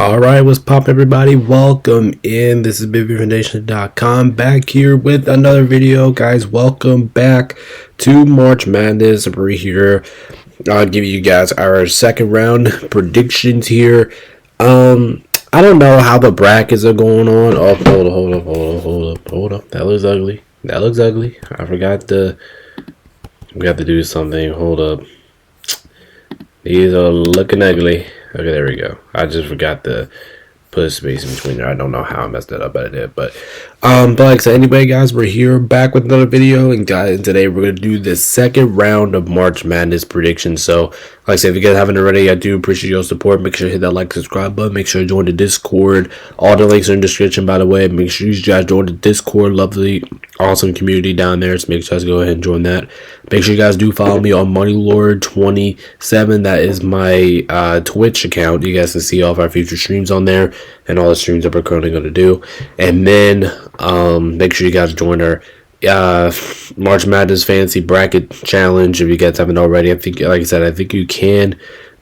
Alright, what's pop everybody? Welcome in. This is BigBeerFoundation.com back here with another video. Guys, welcome back to March Madness. We're here. I'll give you guys our second round predictions here. I don't know how the brackets are going on. Oh, hold up. That looks ugly. I forgot to we have to do something. Hold up. These are looking ugly. Okay, there we go. I just forgot to put a space in between there. I don't know how I messed that up, but I did. But like I said, anyway, guys, we're here back with another video, and guys, today we're gonna do the second round of March Madness predictions. So, like I said, if you guys haven't already, I do appreciate your support. Make sure to hit that like, subscribe button. Make sure to join the Discord. All the links are in the description, by the way. Make sure you guys join the Discord. Lovely, awesome community down there. So make sure you guys go ahead and join that. Make sure you guys do follow me on MoneyLord27. That is my Twitch account. You guys can see all of our future streams on there and all the streams that we're currently going to do. And then make sure you guys join our March Madness Fantasy Bracket Challenge if you guys haven't already. I think, like I said, I think you can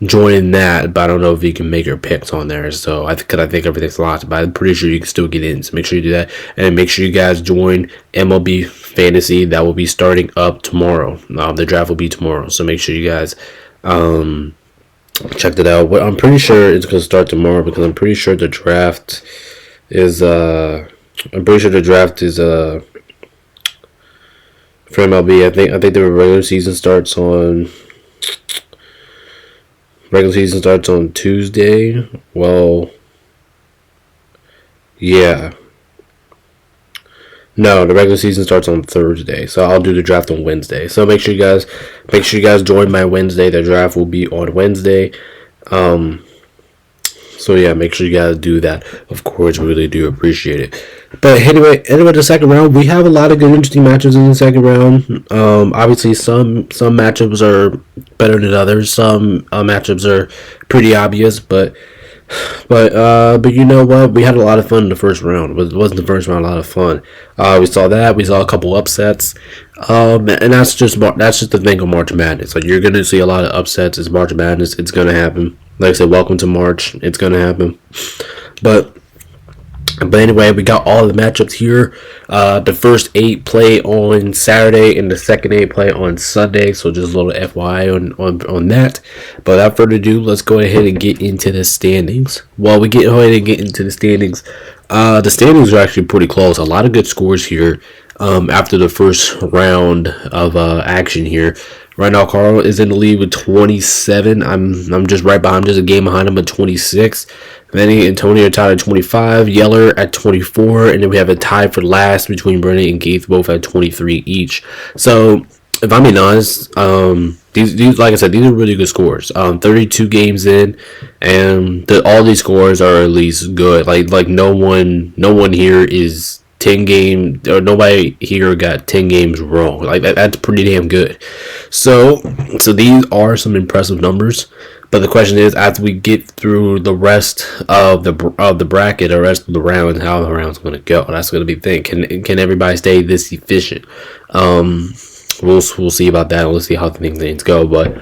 join that, but I don't know if you can make your picks on there. So I think everything's locked, but I'm pretty sure you can still get in. So make sure you do that, and make sure you guys join MLB Fantasy. That will be starting up tomorrow. The draft will be tomorrow, so make sure you guys check that out. I'm pretty sure it's gonna start tomorrow because I'm pretty sure the draft is for MLB. I think the regular season starts on Tuesday. Well, yeah. No, the regular season starts on Thursday, so I'll do the draft on Wednesday. So make sure you guys join my Wednesday. The draft will be on Wednesday. So yeah, make sure you guys do that. Of course, we really do appreciate it. But anyway, the second round, we have a lot of good, interesting matches in the second round. Obviously, some matchups are better than others. Some matchups are pretty obvious, but you know what? We had a lot of fun in the first round. Wasn't the first round a lot of fun? We saw that. We saw a couple upsets. And that's just the thing of March Madness. Like, you're gonna see a lot of upsets. It's March Madness. It's gonna happen. Like I said, welcome to March. It's gonna happen. But anyway, we got all the matchups here. The first 8 play on Saturday, and the second 8 play on Sunday. So just a little FYI on that. But without further ado, let's go ahead and get into the standings. While we get into the standings are actually pretty close. A lot of good scores here. After the first round of action here. Right now, Carl is in the lead with 27. I'm just right behind him, just a game behind him at 26. Manny and Tony are tied at 25. Yeller at 24, and then we have a tie for last between Brennan and Keith, both at 23 each. So, if I'm being honest, these like I said, these are really good scores. 32 games in, and all these scores are at least good. Like no one here is 10 games, or nobody here got 10 games wrong. Like that's pretty damn good. So these are some impressive numbers. But the question is, after we get through the rest of the bracket, the rest of the round, how the round's going to go. That's going to be the thing. Can everybody stay this efficient? We'll see about that. We'll see how things go. But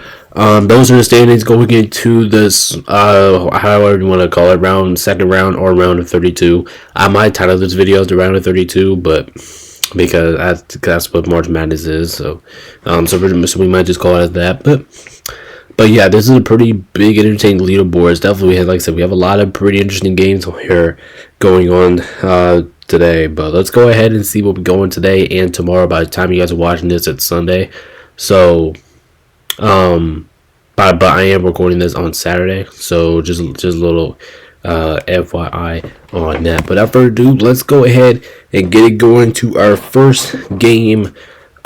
those are the standings going into this, however you want to call it, second round or round of 32. I might title this video as the round of 32, but because that's what March Madness is. So we might just call it as that. But yeah, this is a pretty big, entertaining leaderboard. Definitely, like I said, we have a lot of pretty interesting games here going on today. But let's go ahead and see what we're going today and tomorrow. By the time you guys are watching this, it's Sunday. So, but I am recording this on Saturday. So just a little FYI on that. But without further ado, let's go ahead and get it going to our first game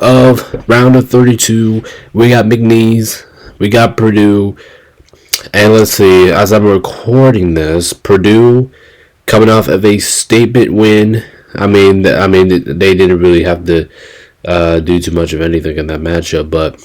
of round of 32. We got McNeese. We got Purdue, and let's see, as I'm recording this, Purdue coming off of a statement win. I mean, they didn't really have to do too much of anything in that matchup, but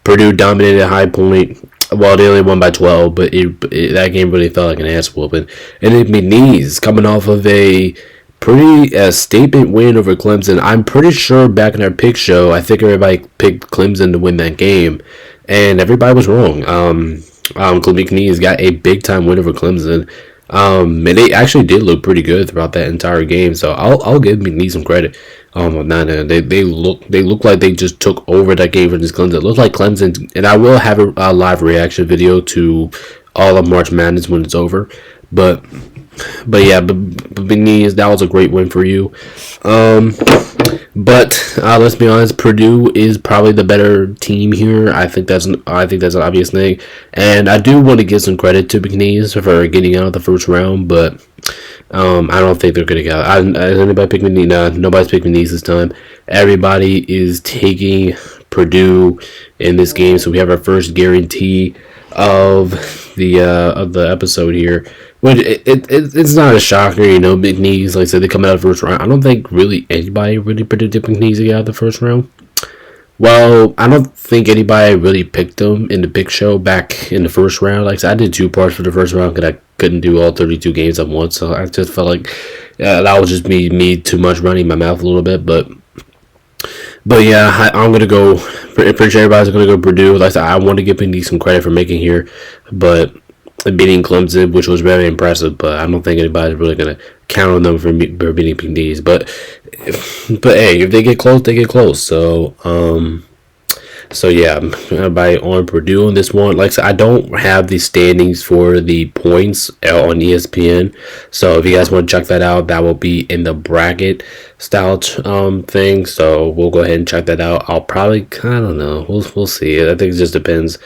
Purdue dominated High Point. Well, they only won by 12, but that game really felt like an ass whooping. And then McNeese coming off of a pretty statement win over Clemson. I'm pretty sure back in our pick show, I think everybody picked Clemson to win that game. And everybody was wrong. McNeese got a big time win over Clemson. And they actually did look pretty good throughout that entire game. So I'll give McNeese some credit. On that, they look like they just took over that game for this Clemson. It looked like Clemson, and I will have a live reaction video to all of March Madness when it's over. But yeah, but McNeese, that was a great win for you. But let's be honest, Purdue is probably the better team here. I think that's an obvious thing, and I do want to give some credit to McNeese for getting out of the first round. But I don't think they're gonna get out. Has anybody picked McNeese? No, nobody's picked McNeese this time. Everybody is taking Purdue in this game, so we have our first guarantee of the episode here. Which it's not a shocker, McNeese, like I said, they come out of the first round. I don't think really anybody really predicted McNeese to get out of the first round. Well, I don't think anybody really picked them in the big show back in the first round. Like I said, I did 2 parts for the first round because I couldn't do all 32 games at once. So I just felt like that was just me too much running my mouth a little bit. But yeah, I'm going to go, pretty sure everybody's going to go Purdue. Like I said, I want to give McNeese some credit for making here. But beating Clemson, which was very impressive, but I don't think anybody's really gonna count on them for beating McNeese. But hey, if they get close, they get close. So yeah, everybody on Purdue on this one. Like I said, I don't have the standings for the points on ESPN. So if you guys want to check that out, that will be in the bracket style thing. So we'll go ahead and check that out. I'll probably, I don't know, we'll see. I think it just depends.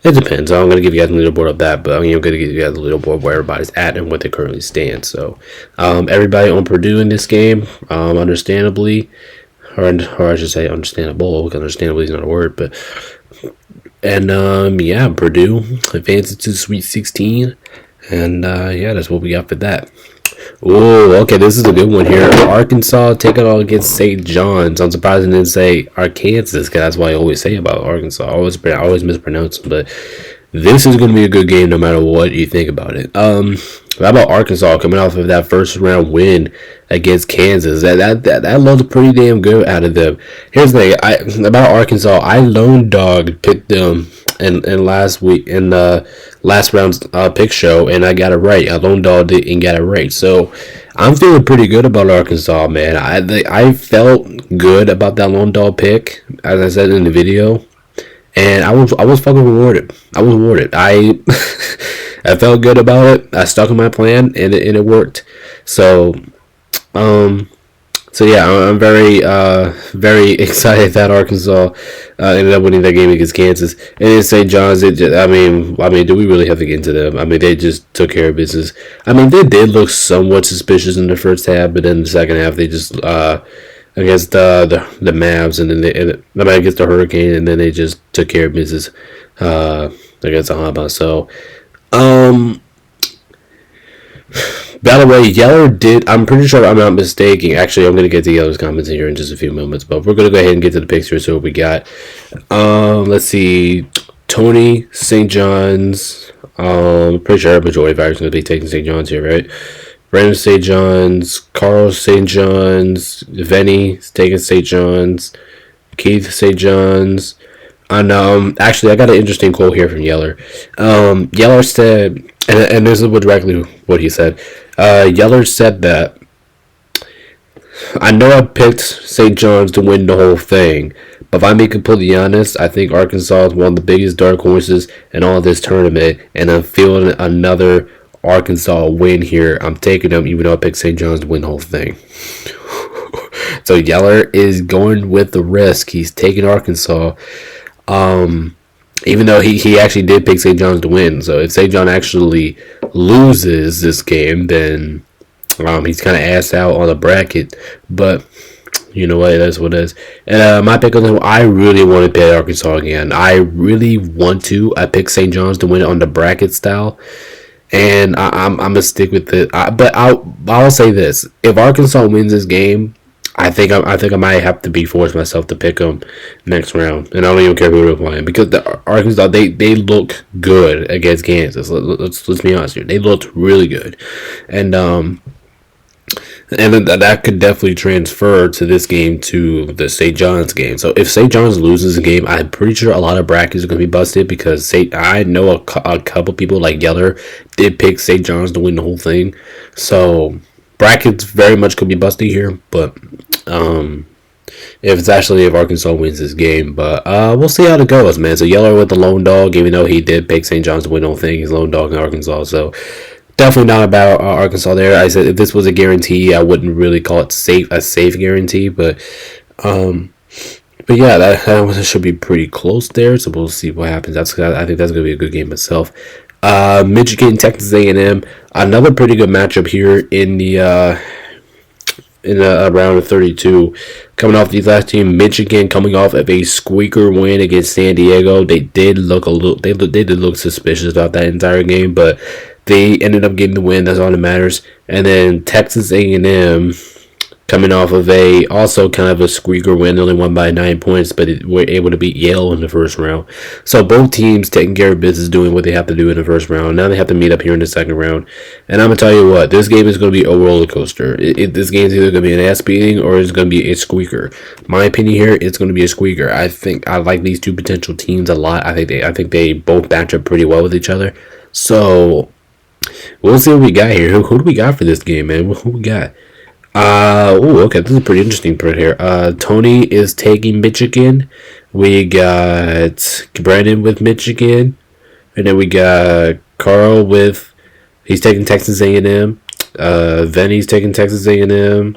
It depends. I'm going to give you guys a leaderboard of that, but I'm going to give you guys a leaderboard where everybody's at and what they currently stand. So, everybody on Purdue in this game, understandably, or I should say understandable, because understandably is not a word, but, and, yeah, Purdue advances to Sweet 16, and, yeah, that's what we got for that. Oh, okay, this is a good one here. Arkansas taking on against St. John's. I'm surprised I didn't say Arkansas, because that's what I always say about Arkansas. I always mispronounce them, but this is going to be a good game no matter what you think about it. How about Arkansas coming off of that first round win against Kansas? That looked pretty damn good out of them. Here's the thing about Arkansas. I lone dog picked them in last week in the last round's pick show, and I got it right. I lone dogged it and got it right. So I'm feeling pretty good about Arkansas, man. I felt good about that lone dog pick, as I said in the video. And I was fucking rewarded. I was rewarded. I felt good about it. I stuck in my plan, and it worked. So yeah, I'm very very excited that Arkansas ended up winning that game against Kansas. And in St. John's, I mean, do we really have to get into them? I mean, they just took care of business. I mean, they did look somewhat suspicious in the first half, but then the second half they just against the Mavs, and then against the Hurricane, and then they just took care of business against the Hama. So, by the way, Yeller did. I'm pretty sure I'm not mistaken. Actually, I'm going to get to Yeller's comments here in just a few moments, but we're going to go ahead and get to the picture. So we got, let's see, Tony St. John's. Pretty sure the majority of ours going to be taking St. John's here, right? Brandon St. John's, Carl St. John's, Venny taking St. John's, Keith St. John's. And actually, I got an interesting quote here from Yeller. Yeller said, and this is directly what he said. Yeller said that, I know I picked St. John's to win the whole thing, but if I'm being completely honest, I think Arkansas is one of the biggest dark horses in all this tournament, and I'm feeling another Arkansas win here. I'm taking them, even though I picked St. John's to win the whole thing. So Yeller is going with the risk. He's taking Arkansas, even though he actually did pick St. John's to win. So if St. John actually loses this game, then he's kind of assed out on the bracket. But you know what? That's what it is. And my pick on them, I really want to pick Arkansas again. I really want to. I picked St. John's to win on the bracket style. And I'm gonna stick with it. But I'll say this: if Arkansas wins this game, I think I might have to be forced myself to pick them next round, and I don't even care who they're playing, because the Arkansas they look good against Kansas. Let's be honest here; they looked really good, and And then that could definitely transfer to this game to the St. John's game. So if St. John's loses a game, I'm pretty sure a lot of brackets are going to be busted because I know a couple people like Yeller did pick St. John's to win the whole thing. So brackets very much could be busted here, but if Arkansas wins this game, but we'll see how it goes, man. So Yeller with the lone dog, even though he did pick St. John's to win the whole thing, he's lone dog in Arkansas. So definitely not about Arkansas there. I said if this was a guarantee, I wouldn't really call it a safe guarantee, but yeah, that should be pretty close there. So we'll see what happens. I think that's gonna be a good game itself. Michigan, Texas A&M, another pretty good matchup here in the round of 32. Coming off these last team, Michigan coming off of a squeaker win against San Diego. They did look suspicious about that entire game, but they ended up getting the win. That's all that matters. And then Texas A&M coming off of also kind of a squeaker win, only won by 9 points, but were able to beat Yale in the first round. So both teams taking care of business, doing what they have to do in the first round. Now they have to meet up here in the second round. And I'm going to tell you what, this game is going to be a roller coaster. This game is either going to be an ass beating or it's going to be a squeaker. My opinion here, it's going to be a squeaker. I think I like these two potential teams a lot. I think they both match up pretty well with each other. So we'll see what we got here. Who do we got for this game, man? Who we got? Okay, this is pretty interesting part here. Tony is taking Michigan. We got Brandon with Michigan. And then we got Carl he's taking Texas A&M. Vinny's taking Texas A&M.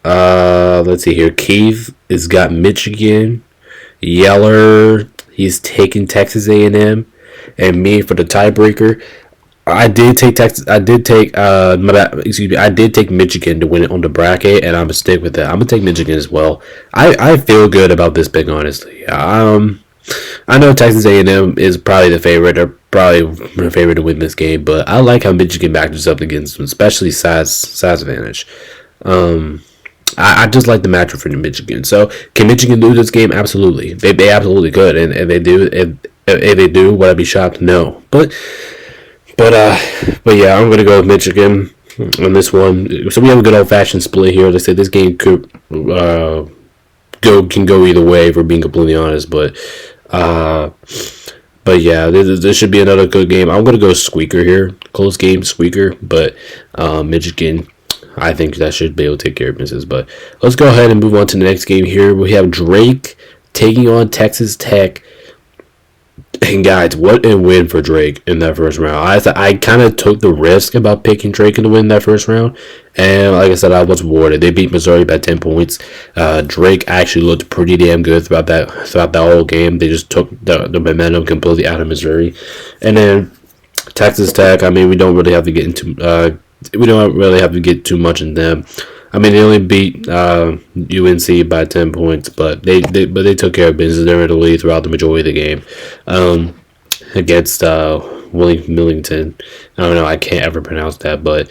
Let's see here. Keith has got Michigan. Yeller, he's taking Texas A&M. And me for the tiebreaker, I did take Michigan to win it on the bracket, and I'm gonna stick with that. I'm gonna take Michigan as well. I feel good about this pick, honestly. I know Texas A&M is probably the favorite, or probably the favorite to win this game, but I like how Michigan matches up against them, especially size advantage. I just like the matchup for Michigan. So can Michigan lose this game? Absolutely, they absolutely could, and if they do, if they do, would I be shocked? No, But yeah, I'm gonna go with Michigan on this one. So we have a good old fashioned split here. Like I said, this game could can go either way, if we're being completely honest. But yeah, this should be another good game. I'm gonna go squeaker here, close game, squeaker. But Michigan, I think that should be able to take care of business. But let's go ahead and move on to the next game here. We have Drake taking on Texas Tech. And guys, what a win for Drake in that first round. I kind of took the risk about picking Drake to win that first round. And like I said, I was rewarded. They beat Missouri by 10 points. Drake actually looked pretty damn good throughout that whole game. They just took the momentum completely out of Missouri. And then Texas Tech, I mean, we don't really have to get too much in them. I mean, they only beat UNC by 10 points, but they took care of business. They were in the lead throughout the majority of the game against Millington. I don't know. I can't ever pronounce that, but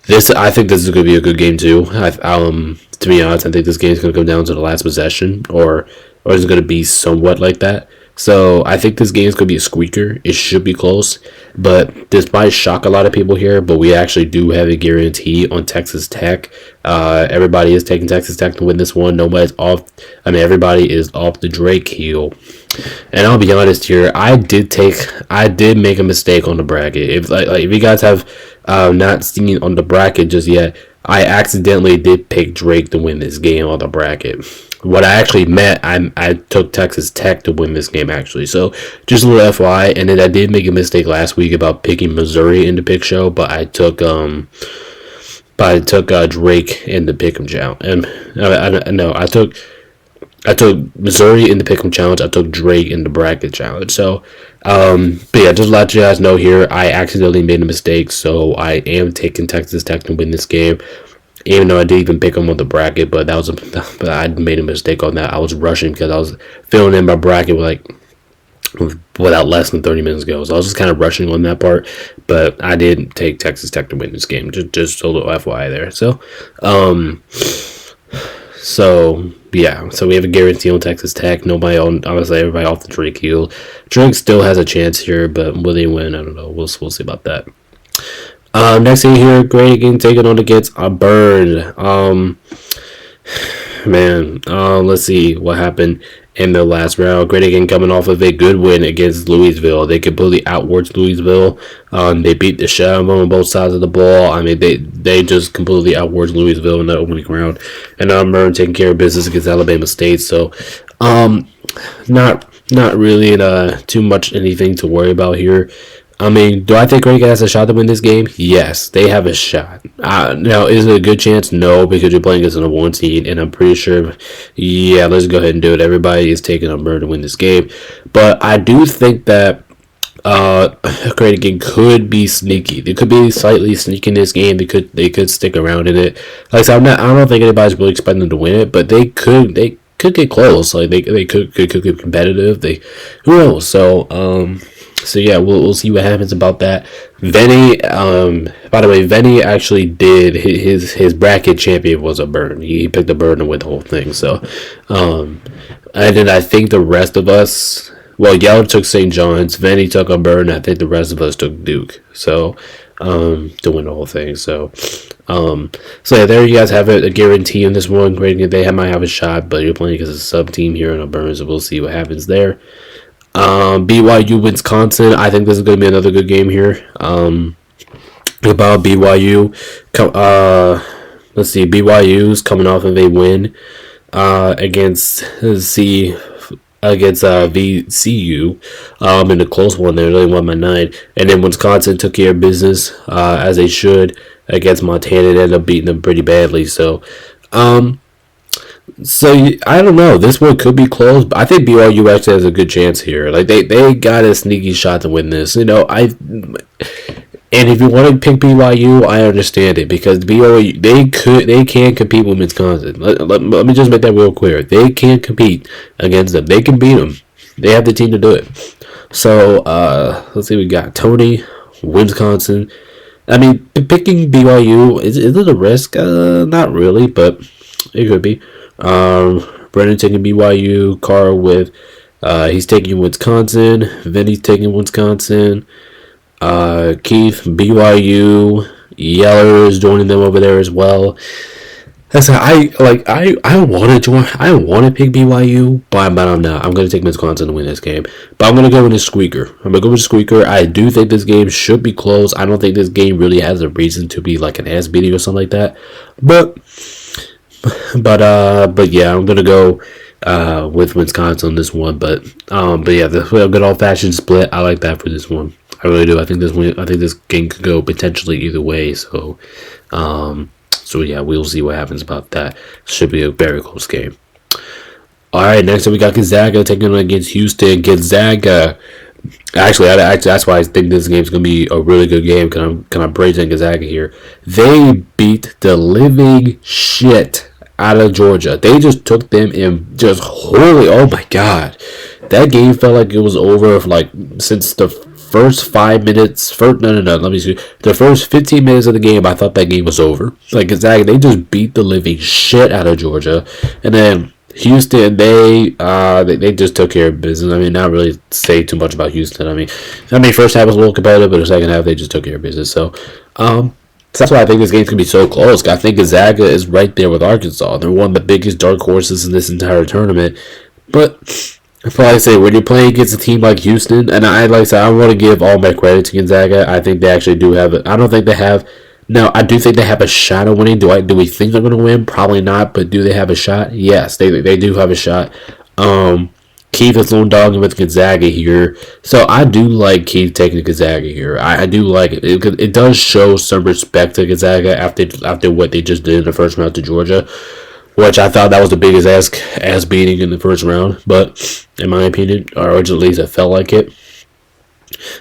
I think this is going to be a good game too. To be honest, I think this game is going to come down to the last possession, or is going to be somewhat like that. So I think this game is going to be a squeaker. It should be close, but this might shock a lot of people here, but we actually do have a guarantee on Texas Tech. Everybody is taking Texas Tech to win this one. Everybody is off the Drake heel. And I'll be honest here, I did make a mistake on the bracket. If you guys have not seen on the bracket just yet, I accidentally did pick Drake to win this game on the bracket. What I actually meant, I took Texas Tech to win this game, actually. So, just a little FYI. And then I did make a mistake last week about picking Missouri in the pick show, but I took Drake in the pick'em challenge. And I took Missouri in the pick'em challenge. I took Drake in the bracket challenge. So, but yeah, just to let you guys know here, I accidentally made a mistake. So I am taking Texas Tech to win this game. Even though I didn't even pick them on the bracket, but I made a mistake on that. I was rushing because I was filling in my bracket without less than 30 minutes ago. So I was just kind of rushing on that part. But I did take Texas Tech to win this game. Just a little FYI there. So yeah. So we have a guarantee on Texas Tech. Obviously everybody off the Drake heel. Drake still has a chance here, but will they win? I don't know. We'll see about that. Next thing here, Great Again taking on against a Burn. Let's see what happened in the last round. Great Again coming off of a good win against Louisville. They completely outworked Louisville. They beat the shit out of them on both sides of the ball. I mean, they just completely outworked Louisville in the opening round. And Burn taking care of business against Alabama State. So, not really too much anything to worry about here. I mean, do I think Great Again has a shot to win this game? Yes, they have a shot. Now, is it a good chance? No, because you're playing against a 1 seed, and I'm pretty sure, yeah, let's go ahead and do it. Everybody is taking a Burn to win this game. But I do think that Great Again could be sneaky. They could be slightly sneaky in this game. They could stick around in it. Like I said, I don't think anybody's really expecting them to win it, but they could get close. Like they could get competitive. Who knows? So yeah, we'll see what happens about that. Venny, by the way, Venny actually did his bracket champion was a Burn. He picked a Burn to win the whole thing. So, and then I think the rest of us, well, Yeller took St. John's, Venny took a Burn. I think the rest of us took Duke. So, to win the whole thing. So yeah, there you guys have it. A guarantee in this one. Great, they might have a shot, but you're playing against a sub team here in a Burn, so we'll see what happens there. BYU Wisconsin. I think this is going to be another good game here. About BYU. Let's see. BYU's coming off of a win against VCU in a close one. They really won by 9, and then Wisconsin took care of business as they should against Montana. They ended up beating them pretty badly. So I don't know. This one could be close, but I think BYU actually has a good chance here. Like they got a sneaky shot to win this. And if you want to pick BYU, I understand it because BYU they can compete with Wisconsin. Let me just make that real clear. They can compete against them. They can beat them. They have the team to do it. So let's see. We got Tony, Wisconsin. I mean, picking BYU is it a risk? Not really, but it could be. Brennan taking BYU, Carl with he's taking Wisconsin, Vinny's taking Wisconsin, Keith BYU, Yeller is joining them over there as well. I want to pick BYU, but I'm not. I'm gonna take Wisconsin to win this game, but I'm gonna go with the squeaker. I do think this game should be close. I don't think this game really has a reason to be like an ass beating or something like that, but yeah, I'm gonna go with Wisconsin on this one. But yeah, the good old fashioned split. I like that for this one. I really do. I think this game could go potentially either way. So yeah, we'll see what happens about that. Should be a very close game. All right, next up we got Gonzaga taking on against Houston. Gonzaga. Actually, that's why I think this game's gonna be a really good game. Kind of praising Gonzaga here. They beat the living shit out of Georgia. They just took them and just oh my god, that game felt like it was over since the first 5 minutes. Let me see. The first 15 minutes of the game, I thought that game was over. Like Gonzaga, they just beat the living shit out of Georgia, and then Houston, they just took care of business. I mean, not really say too much about Houston. I mean, first half was a little competitive, but the second half they just took care of business. So, that's why I think this game's gonna be so close. I think Gonzaga is right there with Arkansas. They're one of the biggest dark horses in this entire tournament. But I probably say when you're playing against a team like Houston, and I want to give all my credit to Gonzaga. I think they actually do have it. I don't think they have. No, I do think they have a shot of winning. Do we think they're going to win? Probably not. But do they have a shot? Yes, they do have a shot. Keith is lone dogging with Gonzaga here, so I do like Keith taking Gonzaga here. I do like it. It does show some respect to Gonzaga after what they just did in the first round to Georgia, which I thought that was the biggest ass beating in the first round. But in my opinion, or at least it felt like it.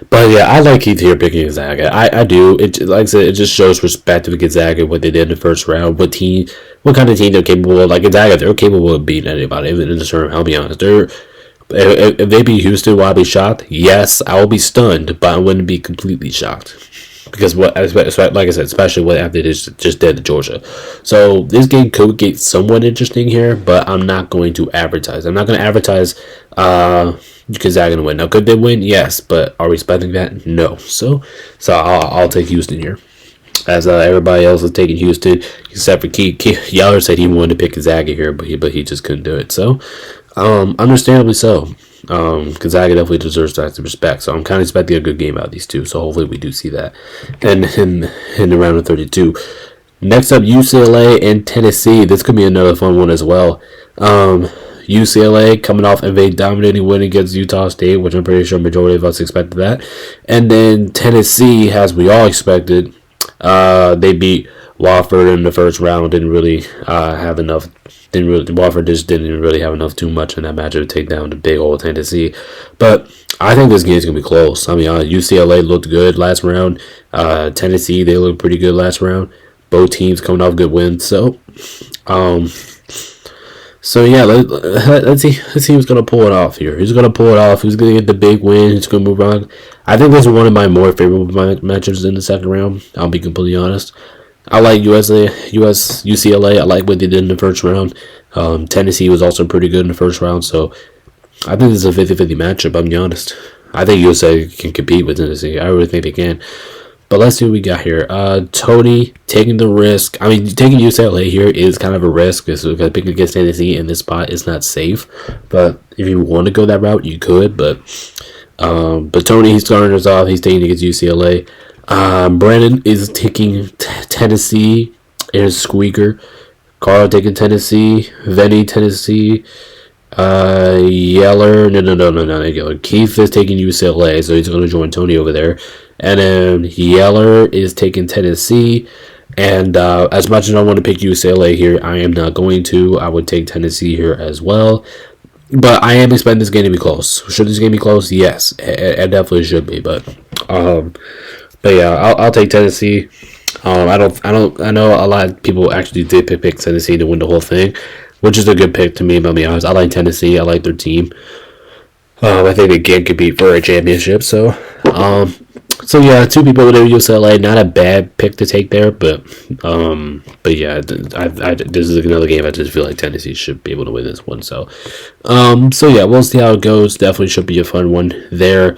But yeah, I like Keith here picking Gonzaga. I do. It, like I said, it just shows respect to Gonzaga, what they did in the first round, what kind of team they're capable of. Like Gonzaga, they're capable of beating anybody, even in the tournament. I'll be honest. If they beat Houston, will I be shocked? Yes, I will be stunned, but I wouldn't be completely shocked. Because like I said, especially what after they just did to Georgia. So this game could get somewhat interesting here, but I'm not going to advertise. I'm not going to advertise Gonzaga to win. Now, could they win? Yes, but are we expecting that? No. So I'll take Houston here. as everybody else is taking Houston, except for Keith Yeller said he wanted to pick Gonzaga here, but he just couldn't do it. So, understandably so. Gonzaga definitely deserves that respect. So I'm kind of expecting a good game out of these two. So hopefully we do see that. And in the round of 32. Next up, UCLA and Tennessee. This could be another fun one as well. UCLA coming off of a dominating win against Utah State, which I'm pretty sure majority of us expected that. And then Tennessee, as we all expected, they beat Wofford in the first round. Didn't really have enough. Wofford just didn't really have enough too much in that matchup to take down the big old Tennessee. But I think this game's gonna be close. I mean, UCLA looked good last round. Tennessee, they looked pretty good last round. Both teams coming off good wins. So yeah, let's see who's gonna pull it off here. Who's gonna pull it off? Who's gonna get the big win? Who's gonna move on? I think this is one of my more favorable matchups in the second round. I'll be completely honest. I like UCLA. I like what they did in the first round. Tennessee was also pretty good in the first round, so I think this is a 50-50 matchup. I'll be honest. I think USA can compete with Tennessee. I really think they can. But let's see what we got here. Tony taking the risk. I mean, taking UCLA here is kind of a risk because picking against Tennessee in this spot is not safe. But if you want to go that route, you could. But Tony, he's starting us off. He's taking against UCLA. Brandon is taking Tennessee in a squeaker. Carl taking Tennessee. Venny, Tennessee. Yeller. No, Yeller. Keith is taking UCLA, so he's going to join Tony over there. And then Yeller is taking Tennessee. And as much as I want to pick UCLA here, I am not going to. I would take Tennessee here as well. But I am expecting this game to be close. Should this game be close? Yes, it definitely should be. But yeah, I'll take Tennessee. I know a lot of people actually did pick Tennessee to win the whole thing, which is a good pick to me. But I'll be honest, I like Tennessee. I like their team. I think they can compete for a championship. So yeah, two people with UCLA, not a bad pick to take there. But yeah, this is another game. I just feel like Tennessee should be able to win this one. So yeah, we'll see how it goes. Definitely should be a fun one there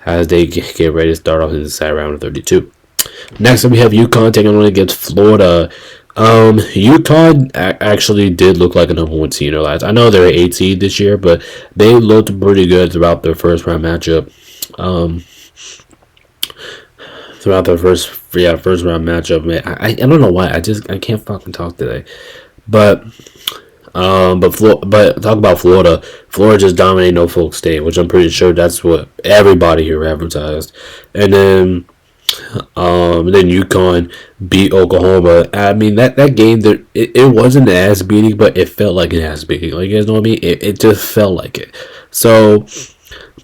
as they get ready to start off in the second round of 32. Next up, we have UConn taking on against Florida. UConn actually did look like a number one seed in their lives. I know they're an 8 seed this year, but they looked pretty good throughout their first round matchup. Throughout their first round matchup, man, I don't know why I can't fucking talk today, but talk about Florida. Florida just dominated Norfolk State, which I'm pretty sure that's what everybody here advertised, and then UConn beat Oklahoma. I mean that game there, it wasn't an ass beating, but it felt like an ass beating. Like, you guys know what I mean? It just felt like it. So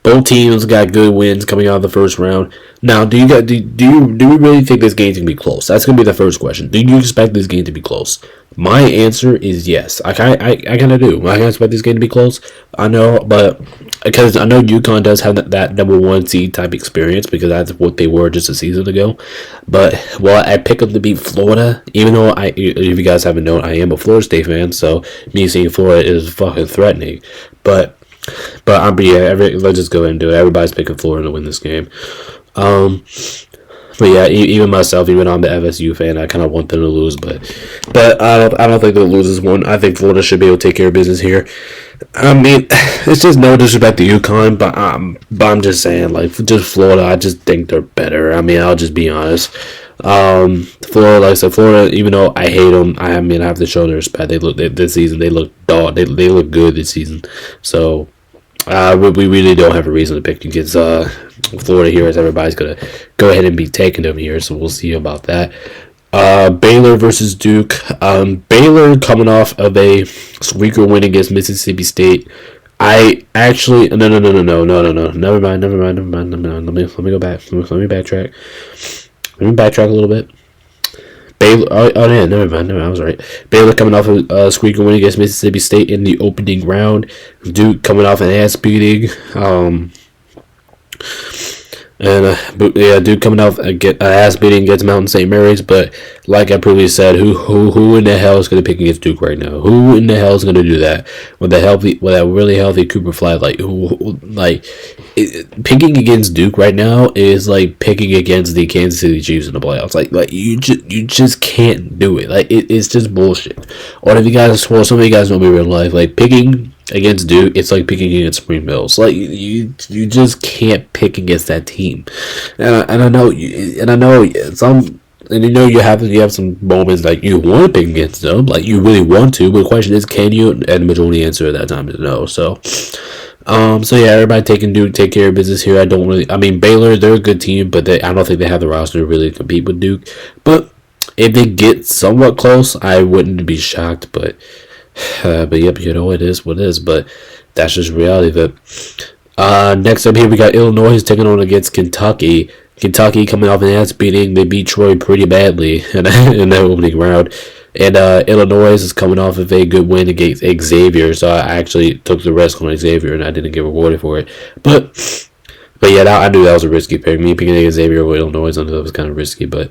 both teams got good wins coming out of the first round. Now, do we really think this game's gonna be close? That's gonna be the first question. Do you expect this game to be close? My answer is yes. I kind of do. I kind of expect this game to be close. I know, but because I know UConn does have that number one seed type experience because that's what they were just a season ago. But I pick them to beat Florida, even though if you guys haven't known, I am a Florida State fan, so me seeing Florida is fucking threatening. But let's just go ahead and do it. Everybody's picking Florida to win this game. But yeah, even myself, even though I'm the FSU fan, I kind of want them to lose, but I don't think they'll lose this one. I think Florida should be able to take care of business here. I mean, it's just no disrespect to UConn, but I'm just saying, like, just Florida, I just think they're better. I mean, I'll just be honest. Florida, like I said, Florida, even though I hate them, I have to show their respect. This season, they look good this season. So we really don't have a reason to pick against Florida here, as everybody's gonna go ahead and be taking them here. So we'll see about that. Baylor versus Duke. Baylor coming off of a squeaker win against Mississippi State. I actually no. Never mind. Let me go back. Let me backtrack. Let me backtrack a little bit. Baylor. Oh yeah, never mind. I was right. Baylor coming off a squeaker win against Mississippi State in the opening round. Duke coming off an ass beating. Duke coming off an ass beating against Mountain St. Mary's. But like I previously said, who in the hell is going to pick against Duke right now? Who in the hell is going to do that with that really healthy Cooper Flag? picking against Duke right now is like picking against the Kansas City Chiefs in the playoffs. Like you just can't do it. Like it's just bullshit. Or if you guys, well, some of you guys know me in real life, like picking against Duke, it's like picking against Spring Mills. Like you just can't pick against that team. And I know some. And you have some moments like you want to pick against them, like you really want to, but the question is, can you? And the majority answer at that time is no. So yeah, everybody take care of business here. I mean, Baylor, they're a good team, but I don't think they have the roster to really compete with Duke. But if they get somewhat close, I wouldn't be shocked. But yep, it is what it is. But that's just reality. But next up here, we got Illinois taking on against Kentucky. Kentucky coming off an ass beating. They beat Troy pretty badly in that opening round. And Illinois is coming off of a good win against Xavier. So I actually took the risk on Xavier and I didn't get rewarded for it. But yeah, I knew that was a risky pick. Me picking against Xavier over Illinois, I knew that was kind of risky. But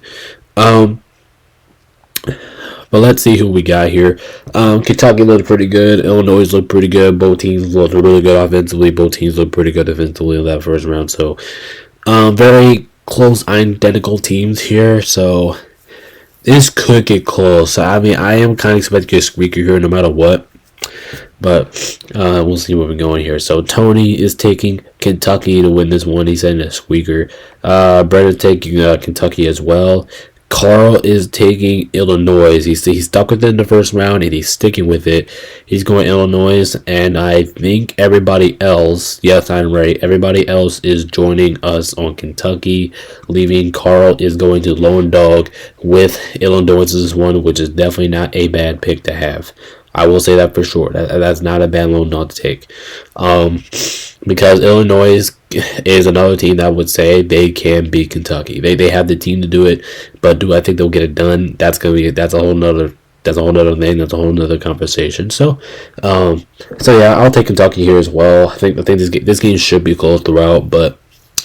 let's see who we got here. Kentucky looked pretty good. Illinois looked pretty good. Both teams looked really good offensively. Both teams looked pretty good defensively in that first round. So very close, identical teams here. So this could get close. I mean, I am kind of expecting a squeaker here no matter what. But we'll see where we're going here. So Tony is taking Kentucky to win this one. He's setting a squeaker. Brett is taking Kentucky as well. Carl is taking Illinois. He's stuck with it in the first round, and he's sticking with it. He's going Illinois, and I think everybody else, yes, I'm right, everybody else is joining us on Kentucky, leaving Carl is going to lone dog with Illinois' one, which is definitely not a bad pick to have. I will say that for sure. That's not a bad lone dog to take. Because Illinois is another team that would say they can beat Kentucky. They have the team to do it, but do I think they'll get it done? That's a whole nother thing. That's a whole nother conversation. So yeah, I'll take Kentucky here as well. I think this game should be close throughout, but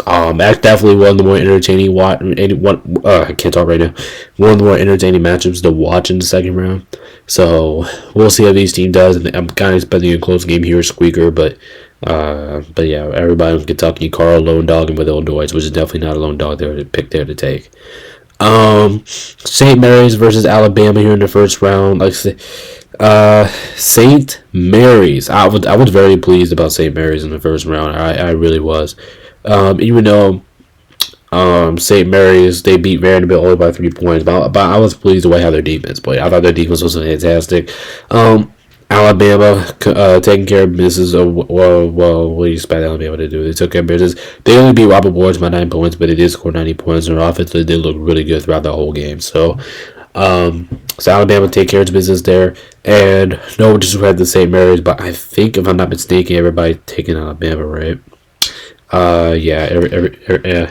that's definitely one of the more entertaining I can't talk right now. One of the more entertaining matchups to watch in the second round. So we'll see how these team does. And I'm kind of expecting a close game here, squeaker, but yeah, everybody in Kentucky, Carl lone dogging with Illinois, which is definitely not a lone dog there to pick there to take. St. Mary's versus Alabama here in the first round. Like I said, St. Mary's. I was very pleased about St. Mary's in the first round. I really was. Even though St. Mary's, they beat Vanderbilt only by 3 points, but I was pleased with how their defense played. I thought their defense was fantastic. Alabama taking care of business. Well, what do you expect Alabama to do? They took care of business. They only beat Robert Woods by 9 points, but they did score 90 points. Their offense did look really good throughout the whole game. So Alabama take care of business there. And no disrespect to St. Mary's, but I think, if I'm not mistaken, everybody taking Alabama, right? Yeah,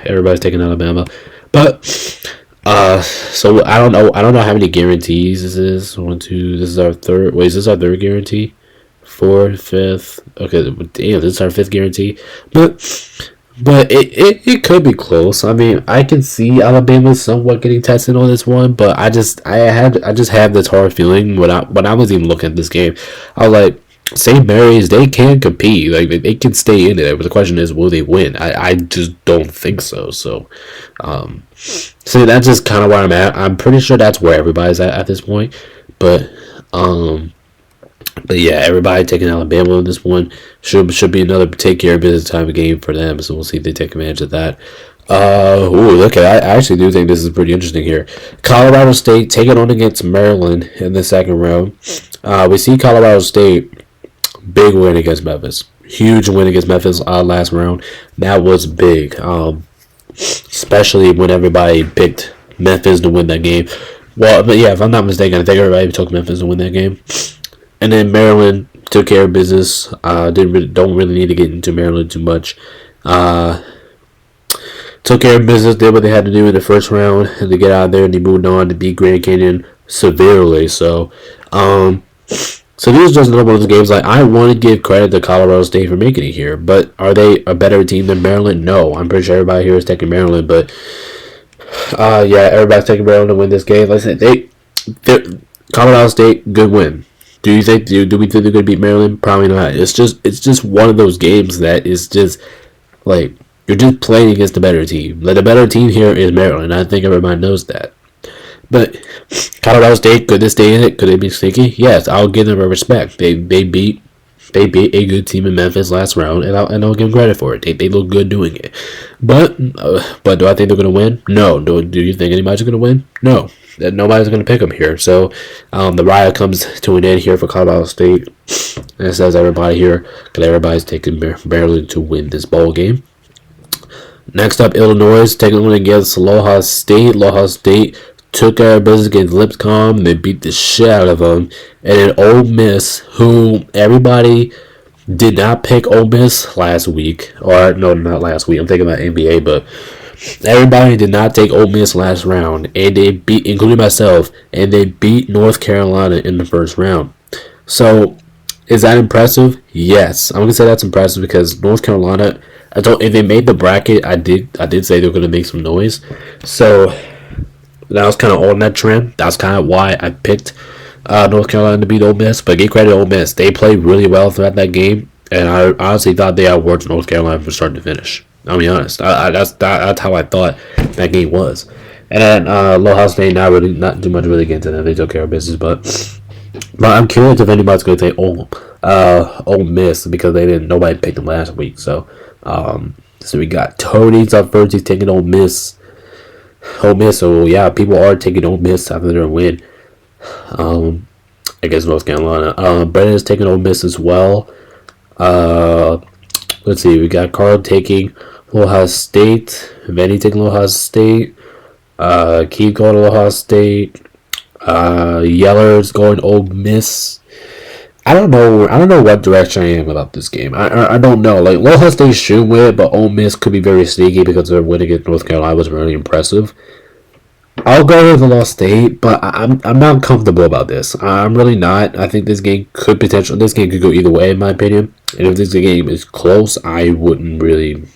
everybody's taking Alabama, but so I don't know how many guarantees this is. 1, 2. This is our third. Wait, is this our third guarantee? 4th, 5th. Okay, damn, this is our 5th guarantee. But it could be close. I mean, I can see Alabama somewhat getting tested on this one, but I just have this hard feeling when I was even looking at this game. I was like, St. Mary's, they can compete. Like, they can stay in it. But the question is, will they win? I just don't think so. So that's just kind of where I'm at. I'm pretty sure that's where everybody's at this point. But yeah, everybody taking Alabama on this one. Should be another take care of business type of game for them. So we'll see if they take advantage of that. Okay, I actually do think this is pretty interesting here. Colorado State taking on against Maryland in the second round. We see Colorado State. Big win against Memphis. Huge win against Memphis last round. That was big. Especially when everybody picked Memphis to win that game. Well, but yeah, if I'm not mistaken, I think everybody took Memphis to win that game. And then Maryland took care of business. Don't really need to get into Maryland too much. Took care of business, did what they had to do in the first round, and to get out of there, and they moved on to beat Grand Canyon severely. So this is just another one of those games. Like, I want to give credit to Colorado State for making it here, but are they a better team than Maryland? No, I'm pretty sure everybody here is taking Maryland, but yeah, everybody's taking Maryland to win this game. Like I said, Colorado State, good win. Do we think they're going to beat Maryland? Probably not. It's just one of those games that is just Like, you're just playing against the better team. Like, the better team here is Maryland. I think everybody knows that. But Colorado State, could they stay in it? Could they be sneaky? Yes, I'll give them a respect. They beat a good team in Memphis last round, and I'll give them credit for it. They look good doing it. But do I think they're going to win? No. Do you think anybody's going to win? No. Nobody's going to pick them here. So the riot comes to an end here for Colorado State. And it says everybody here, because everybody's taking barely to win this bowl game. Next up, Illinois taking on against Aloha State. Aloha State took care of business against Lipscomb. They beat the shit out of them. And then Ole Miss, who everybody did not pick Ole Miss last week. Or, no, not last week. I'm thinking about NBA, but everybody did not take Ole Miss last round. And they beat, including myself, and they beat North Carolina in the first round. So, is that impressive? Yes. I'm going to say that's impressive because North Carolina, if they made the bracket, I did say they were going to make some noise. So, that was kind of on that trend. That's kind of why I picked North Carolina to beat Ole Miss. But give credit to Ole Miss. They played really well throughout that game. And I honestly thought they outworked North Carolina from start to finish. I'll be honest. That's how I thought that game was. And then Aloha State, not too much really against them. They took care of business. But I'm curious if anybody's going to take Ole Miss because nobody picked them last week. So we got Tony's up first. He's taking Ole Miss. So yeah, people are taking Ole Miss after their win against North Carolina. Brennan is taking Ole Miss as well. Let's see, we got Carl taking Aloha State, Vinny taking Aloha State, Keith going to Aloha State, Yeller's going Ole Miss. I don't know what direction I am about this game. I don't know. Like, Aloha State should win, but Ole Miss could be very sneaky because their win against North Carolina was really impressive. I'll go with Aloha State, but I'm not comfortable about this. I'm really not. I think this game could go either way, in my opinion. And if this game is close, I wouldn't be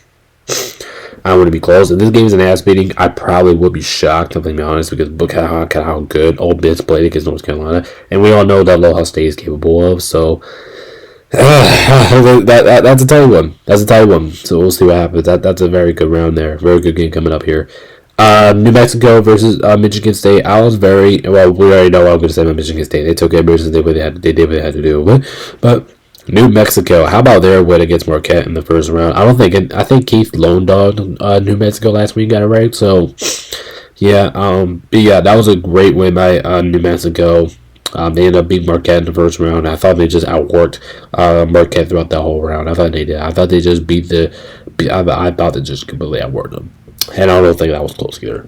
close. If this game is an ass beating, I probably would be shocked, to be honest, because look at how good Ole Miss played against North Carolina, and we all know that Aloha State is capable of. So that's a tight one. That's a tight one. So we'll see what happens. That's a very good round there. Very good game coming up here. New Mexico versus Michigan State. I was we already know what I'm going to say about Michigan State. They took care of business. They did what they had to do. But New Mexico, how about their win against Marquette in the first round? I think Keith lone dogged New Mexico last week, got it right. So, yeah, that was a great win by New Mexico. They ended up beating Marquette in the first round. I thought they just outworked Marquette throughout that whole round. I thought they did. I thought they just I thought they just completely outworked them. And I don't think that was close either.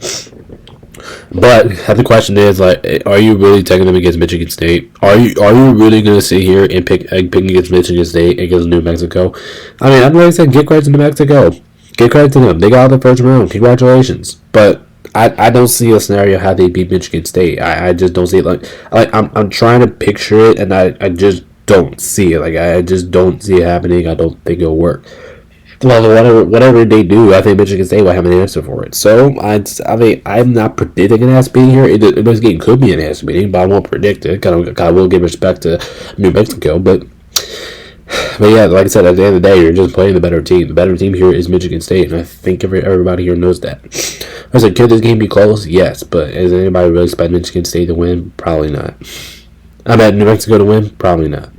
But the question is, like, are you really taking them against Michigan State? Are you really going to sit here and pick against Michigan State against New Mexico? I mean, I'm going to say give credit to New Mexico. Give credit to them. They got out the first round. Congratulations. But I don't see a scenario how they beat Michigan State. I just don't see it. Like I'm trying to picture it, and I just don't see it. Like, I just don't see it happening. I don't think it'll work. Well, whatever they do, I think Michigan State will have an answer for it. So, I'm not predicting an ass beating here. This game could be an ass beating, but I won't predict it. I will give respect to New Mexico. But yeah, like I said, at the end of the day, you're just playing the better team. The better team here is Michigan State, and I think everybody here knows that. I said, could this game be close? Yes, but is anybody really expect Michigan State to win? Probably not. I bet New Mexico to win? Probably not.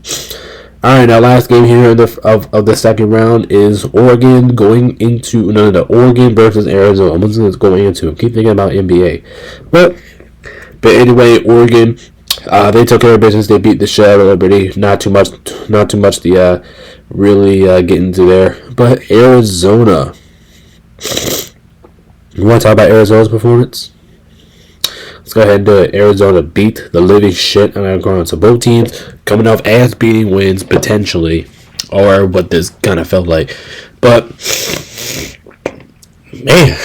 All right, now last game here of the second round is Oregon Oregon versus Arizona. I'm just going into. Keep thinking about NBA, but anyway, Oregon, they took care of business. They beat the shit out of Liberty. Not too much to really get into there. But Arizona, you want to talk about Arizona's performance? Let's go ahead and do it. Arizona beat the living shit out of Arizona. So both teams coming off ass-beating wins, potentially, or what this kind of felt like. But, man,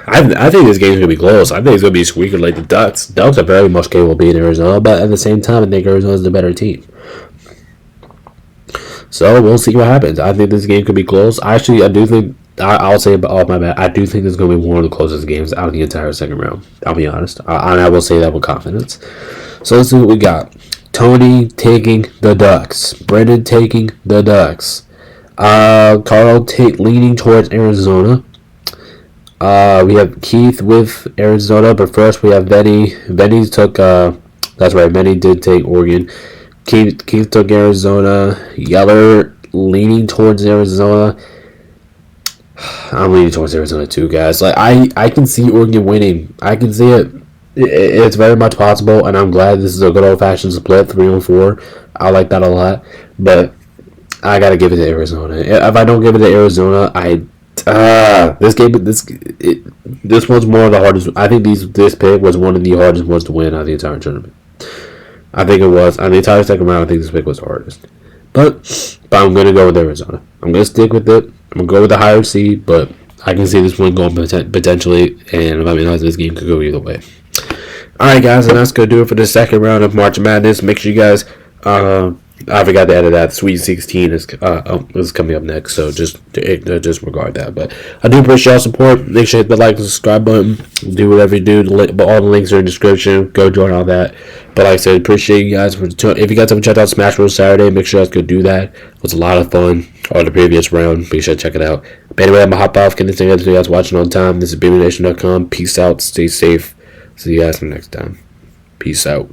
I think this game's going to be close. I think it's going to be squeaker like the Ducks. Ducks are very much capable of beating Arizona, but at the same time, I think Arizona's the better team. So, we'll see what happens. I think this game could be close. Actually, I do think I'll say off my bat, I do think this is going to be one of the closest games out of the entire second round. I'll be honest. And I will say that with confidence. So let's see what we got. Tony taking the Ducks. Brendan taking the Ducks. Carl leaning towards Arizona. We have Keith with Arizona, but first we have Benny. Benny took. That's right. Benny did take Oregon. Keith took Arizona. Yeller leaning towards Arizona. I'm leaning towards Arizona too, guys. Like I can see Oregon winning. I can see it. It's very much possible, and I'm glad this is a good old-fashioned split, 3-4. I like that a lot, but I gotta give it to Arizona. If I don't give it to Arizona, this one's more of the hardest. I think this pick was one of the hardest ones to win out of the entire tournament. I think it was on the entire second round. I think this pick was the hardest, but I'm gonna go with Arizona. I'm gonna stick with it. I'm gonna go with the higher seed, but I can see this one going potentially, and I mean, this game could go either way. Alright, guys, and that's going to do it for the second round of March Madness. Make sure you guys, I forgot to edit that. Sweet 16 is coming up next, so just disregard that. But I do appreciate y'all's support. Make sure you hit the like and subscribe button. Do whatever you do. But all the links are in the description. Go join all that. But like I said, appreciate you guys. If you guys haven't checked out Smash Bros. Saturday, make sure you guys go do that. It was a lot of fun. Or the previous round. Be sure to check it out. But anyway, I'm going to hop off. Get anything else you guys watching on time. This is BabyNation.com. Peace out. Stay safe. See you guys next time. Peace out.